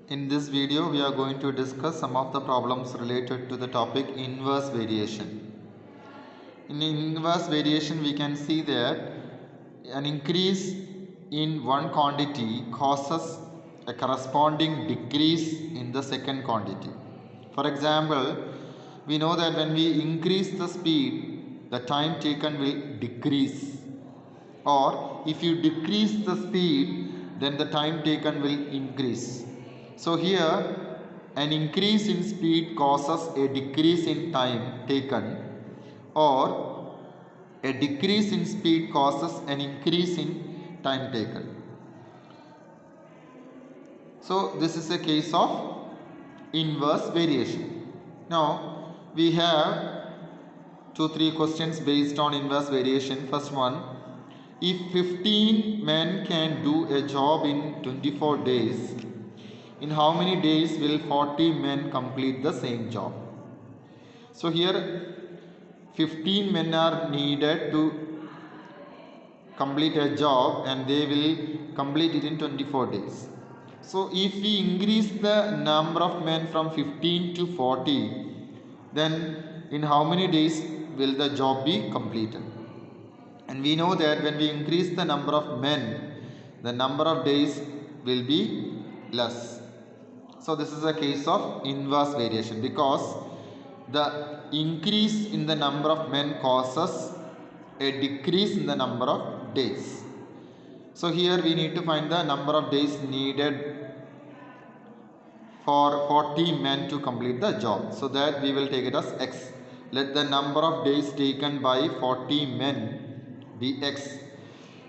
In this video, we are going to discuss some of the problems related to the topic inverse variation. In inverse variation, we can see that an increase in one quantity causes a corresponding decrease in the second quantity. For example, we know that when we increase the speed, the time taken will decrease. Or if you decrease the speed, then the time taken will increase. So here an increase in speed causes a decrease in time taken, or a decrease in speed causes an increase in time taken. So this is a case of inverse variation. Now we have 2-3 questions based on inverse variation. First one, if 15 men can do a job in 24 days, in how many days will 40 men complete the same job? So here 15 men are needed to complete a job and they will complete it in 24 days. So if we increase the number of men from 15 to 40, then in how many days will the job be completed? And we know that when we increase the number of men, the number of days will be less. So this is a case of inverse variation, because the increase in the number of men causes a decrease in the number of days. So here we need to find the number of days needed for 40 men to complete the job. So that we will take it as x. Let the number of days taken by 40 men be x.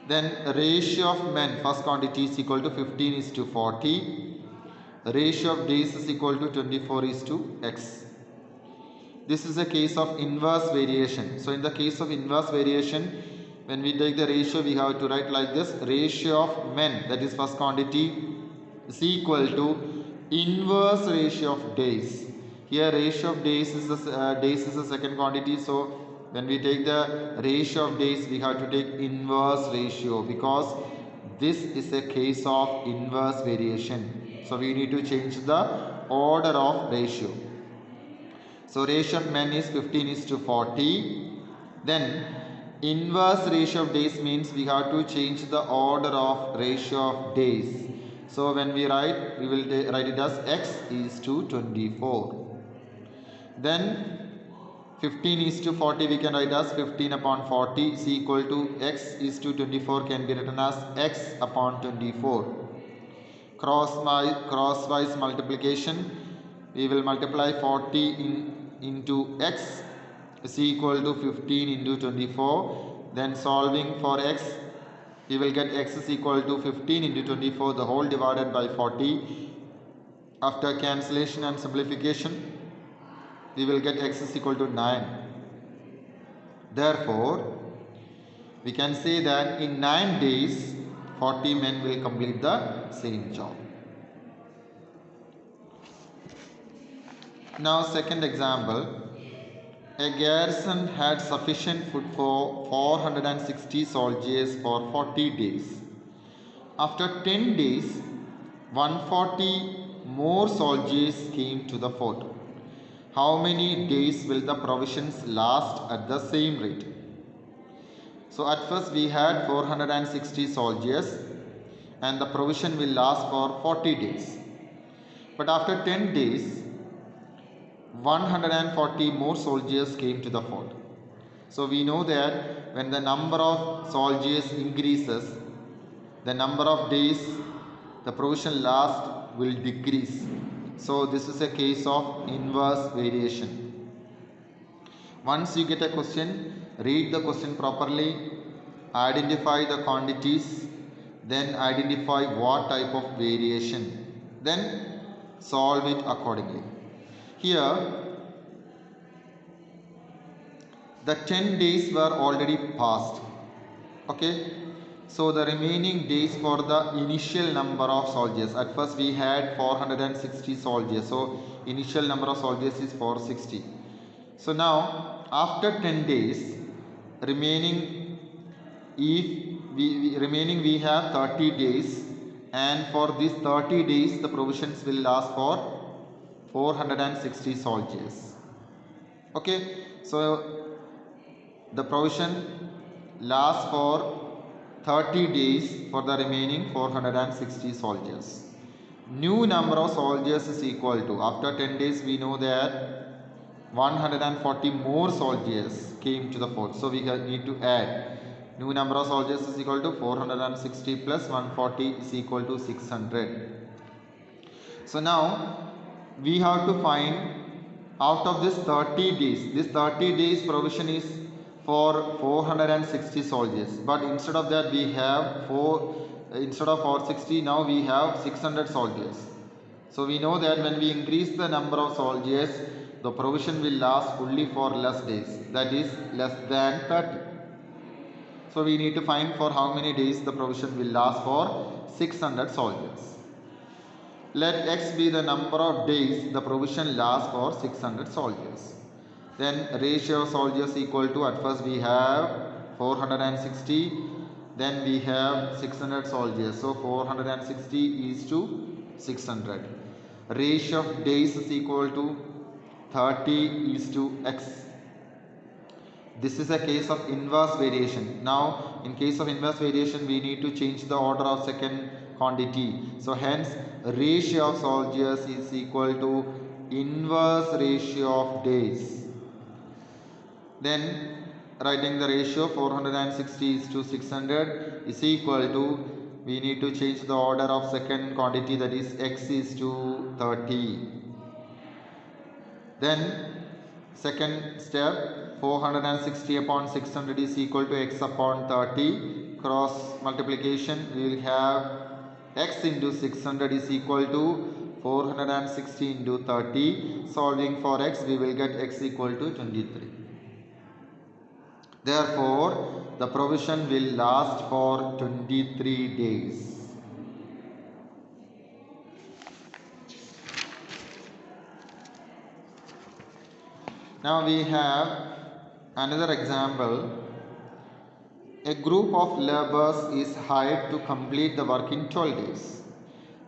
Then ratio of men, first quantity is equal to 15:40. Ratio of days is equal to 24:x. This is a case of inverse variation. So in the case of inverse variation, when we take the ratio, we have to write like this: ratio of men, that is first quantity, is equal to inverse ratio of days. Here ratio of days is the second quantity. So when we take the ratio of days, we have to take inverse ratio, because this is a case of inverse variation. So we need to change the order of ratio. So ratio of men is 15:40. Then inverse ratio of days means we have to change the order of ratio of days. So when we write, we will write it as x is to 24. Then 15:40 we can write as 15/40 is equal to x is to 24 can be written as x upon 24. Crosswise multiplication, we will multiply 40 into x is equal to 15 into 24. Then solving for x, we will get x is equal to 15 into 24 the whole divided by 40. After cancellation and simplification, we will get x is equal to 9. Therefore we can say that in 9 days 40 men will complete the same job. Now second example, a garrison had sufficient food for 460 soldiers for 40 days. After 10 days, 140 more soldiers came to the fort. How many days will the provisions last at the same rate? So at first we had 460 soldiers and the provision will last for 40 days. But after 10 days, 140 more soldiers came to the fort. So we know that when the number of soldiers increases, the number of days the provision last will decrease. So this is a case of inverse variation. Once you get a question, read the question properly, identify the quantities, then identify what type of variation, then solve it accordingly. Here the 10 days were already passed. Okay, so the remaining days for the initial number of soldiers, at first we had 460 soldiers, so initial number of soldiers is 460. So now after 10 days remaining, if we have 30 days and for these 30 days the provisions will last for 460 soldiers. Okay, so the provision lasts for 30 days for the remaining 460 soldiers. New number of soldiers is equal to, after 10 days we know that 140 more soldiers came to the fort, so we need to add. New number of soldiers is equal to 460 plus 140 is equal to 600. So now we have to find out of this 30 days, this 30 days provision is for 460 soldiers, but instead of that we have instead of 460 now we have 600 soldiers. So we know that when we increase the number of soldiers, the provision will last only for less days, that is less than 30. So we need to find for how many days the provision will last for 600 soldiers. Let x be the number of days the provision lasts for 600 soldiers. Then ratio of soldiers equal to, at first we have 460, then we have 600 soldiers. So 460 is to 600. Ratio of days is equal to 30 is to x. This is a case of inverse variation. Now in case of inverse variation we need to change the order of second quantity. So hence ratio of soldiers is equal to inverse ratio of days. Then writing the ratio 460 is to 600 is equal to, we need to change the order of second quantity, that is x is to 30. Then second step, 460 upon 600 is equal to x upon 30. Cross multiplication, we will have x into 600 is equal to 460 into 30. Solving for x, we will get x equal to 23. Therefore, the provision will last for 23 days. Now we have another example. A group of laborers is hired to complete the work in 12 days,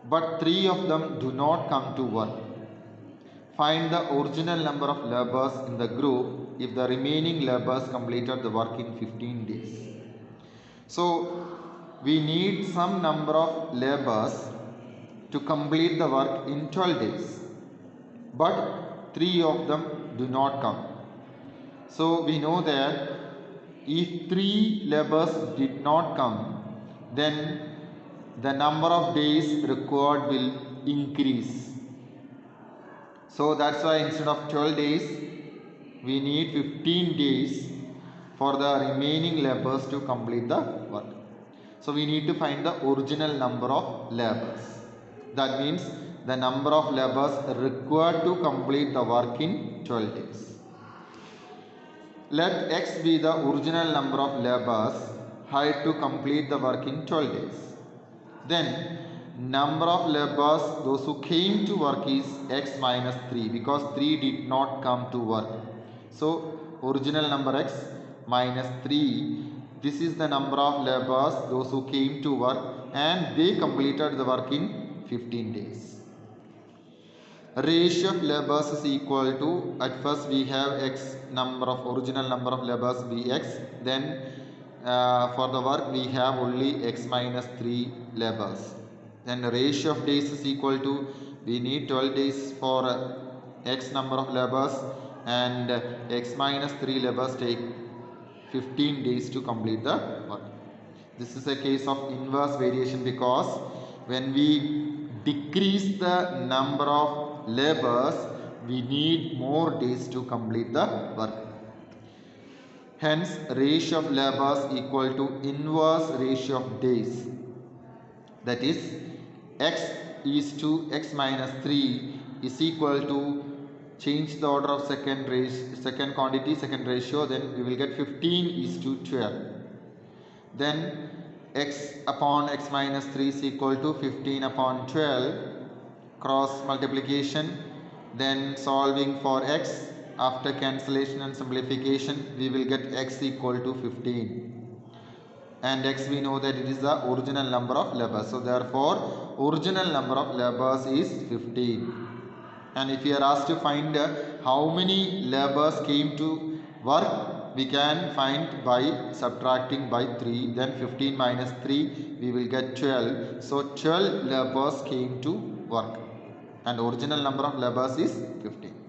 but 3 of them do not come to work. Find the original number of laborers in the group if the remaining laborers completed the work in 15 days. So we need some number of laborers to complete the work in 12 days, but 3 of them do not come. So we know that if 3 laborers did not come, then the number of days required will increase. So that's why instead of 12 days, we need 15 days for the remaining laborers to complete the work. So we need to find the original number of laborers. That means the number of laborers required to complete the work in 12 days. Let x be the original number of laborers hired to complete the work in 12 days. Then number of laborers, those who came to work, is x minus 3, because 3 did not come to work. So original number x minus 3, this is the number of laborers, those who came to work, and they completed the work in 15 days. Ratio of laborers is equal to, at first we have x number of, original number of laborers bx, then for the work we have only x minus 3 laborers. Then ratio of days is equal to, we need 12 days for x number of laborers, and x minus 3 laborers take 15 days to complete the work. This is a case of inverse variation, because when we decrease the number of laborers, we need more days to complete the work. Hence ratio of laborers equal to inverse ratio of days, that is x is to x minus 3 is equal to, change the order of second quantity, second ratio, then we will get 15 is to 12. Then x upon x minus 3 is equal to 15 upon 12. Cross multiplication, then solving for x, after cancellation and simplification we will get x equal to 15. and x we know that it is the original number of labors. So therefore original number of labors is 15. And if you are asked to find how many labors came to work, we can find by subtracting by 3. Then 15 minus 3 we will get 12. So 12 labors came to work and original number of labors is 15.